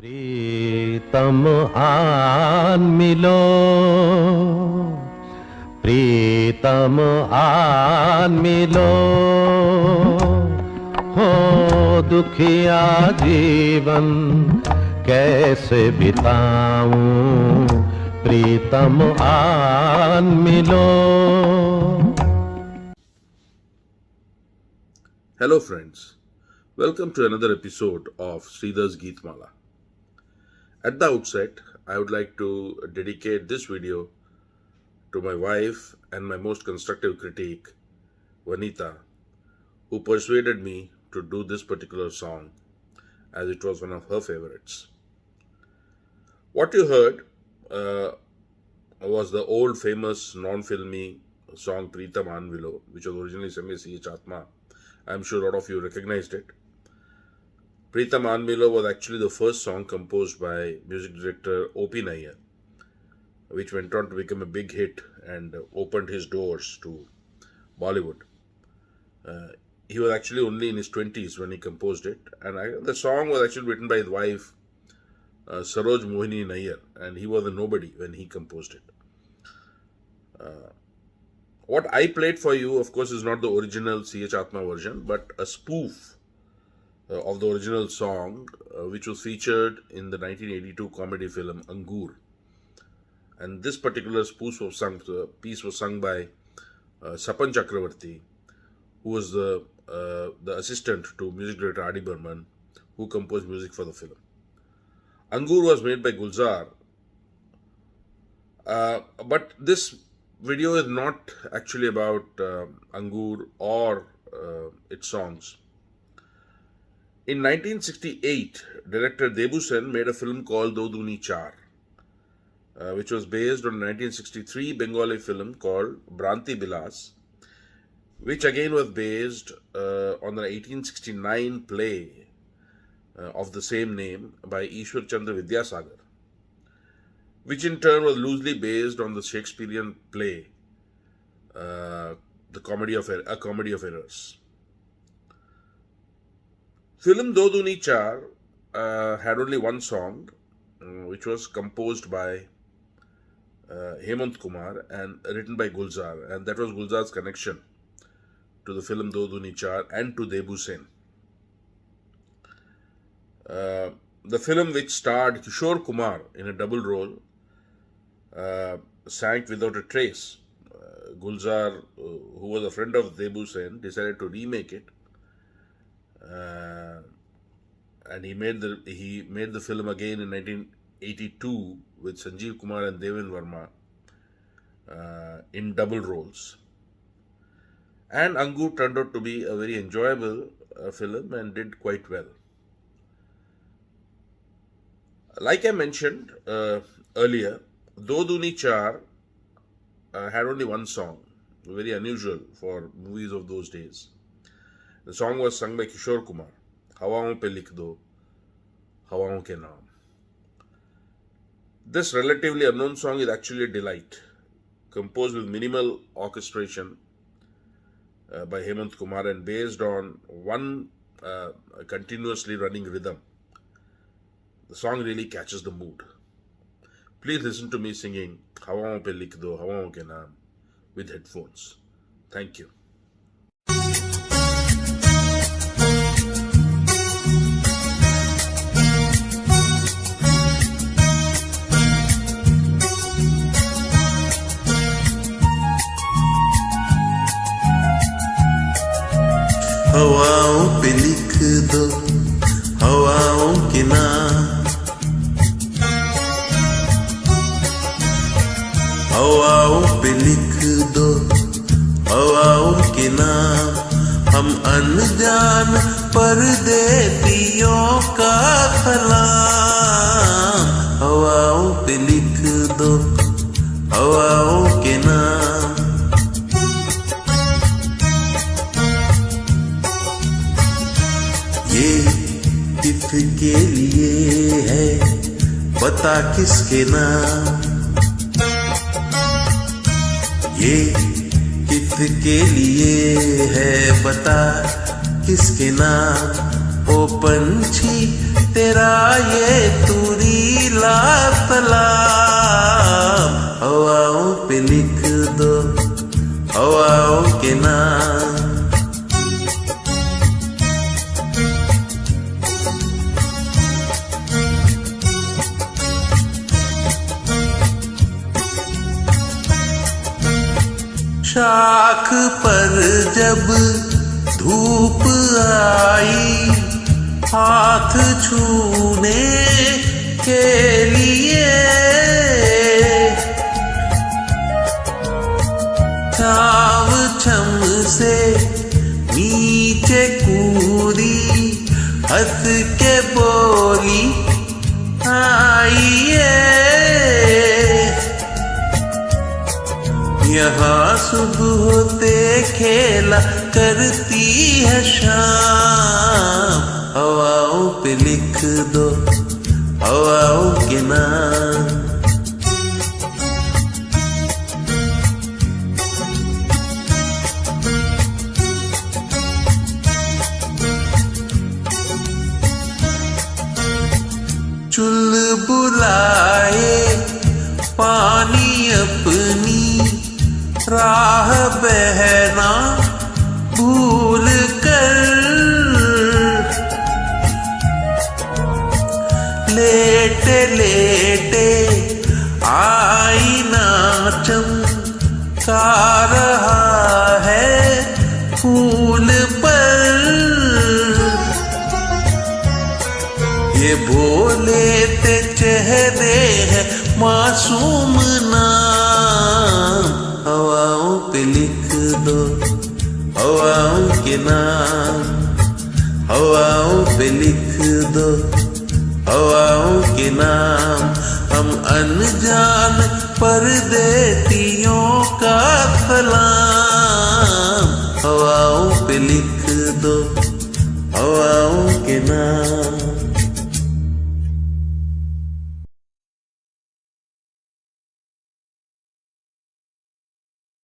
प्रीतम आन मिलो, प्रीतम आन मिलो, हो दुखिया जीवन कैसे बिताऊं, प्रीतम आन मिलो. Hello friends, welcome to another episode of Sridhar's Geetmala. At the outset, I would like to dedicate this video to my wife and my most constructive critique, Vanita, who persuaded me to do this particular song as it was one of her favorites. What you heard was the old famous non-filmy song Preetam Anvilo, which was originally sung by C.H. Atma. I'm sure a lot of you recognized it. Preetam Anvilo was actually the first song composed by music director O.P. Nayyar, which went on to become a big hit and opened his doors to Bollywood. He was actually only in his 20s when he composed it, and the song was actually written by his wife, Saroj Mohini Nayyar, and he was a nobody when he composed it. What I played for you, of course, is not the original C.H. Atma version, but a spoof of the original song, which was featured in the 1982 comedy film Angur. And this particular piece was sung by Sapan Chakravarti, who was the assistant to music director Adi Burman, who composed music for the film. Angur was made by Gulzar, but this video is not actually about Angur or its songs. In 1968, director Debu Sen made a film called Do Dooni Char, which was based on a 1963 Bengali film called Bhranti Bilas, which again was based on the 1869 play of the same name by Ishwar Chandra Vidyasagar, which in turn was loosely based on the Shakespearean play, A Comedy of Errors. Film Do Dooni Char had only one song, which was composed by Hemant Kumar and written by Gulzar, and that was Gulzar's connection to the film Do Dooni Char and to Debu Sen. The film, which starred Kishore Kumar in a double role, sank without a trace. Gulzar, who was a friend of Debu Sen, decided to remake it, and he made the film again in 1982 with Sanjeev Kumar and Devin Verma in double roles. And Angur turned out to be a very enjoyable film and did quite well. Like I mentioned earlier, Do Dooni Char had only one song, very unusual for movies of those days. The song was sung by Kishore Kumar, Hawaon pe likh do, Hawaon ke naam. This relatively unknown song is actually a delight, composed with minimal orchestration by Hemant Kumar and based on one continuously running rhythm. The song really catches the mood. Please listen to me singing Hawaon pe likh do, Hawaon ke naam with headphones. Thank you. हवाओं पे लिख दो हवाओं के नाम, हवाओं पे लिख दो हवाओं के नाम. हम अनजान परदेसियों का सलाम, हवाओं पे लिख दो हवाओं के नाम. ये किसके लिए है बता किसके नाम, ये किसके लिए है बता किसके नाम. ओ पंछी तेरा ये तुरीला सलाम। हवाओं पे लिख दो हवाओं के नाम। शाख पर जब धूप आई हाथ छूने के लिए, छाव छम से नीचे कूदी हंस के बोली आइए। यहाँ सुबह होते खेला करती है शाम। हवाओं पे लिख दो हवाओं के नाम। चुलबुलाए पानी अपनी राह बहना भूल कर, लेटे लेटे आईना चमका रहा है फूल पर। ये भोले ते चेहरे हैं मासूम नाम। हवाओं पे लिख दो हवाओं के नाम। हवाओं पे लिख दो हवाओं के नाम। हम अनजान परदेसियों का सलाम। हवाओं पे लिख दो हवाओं के नाम।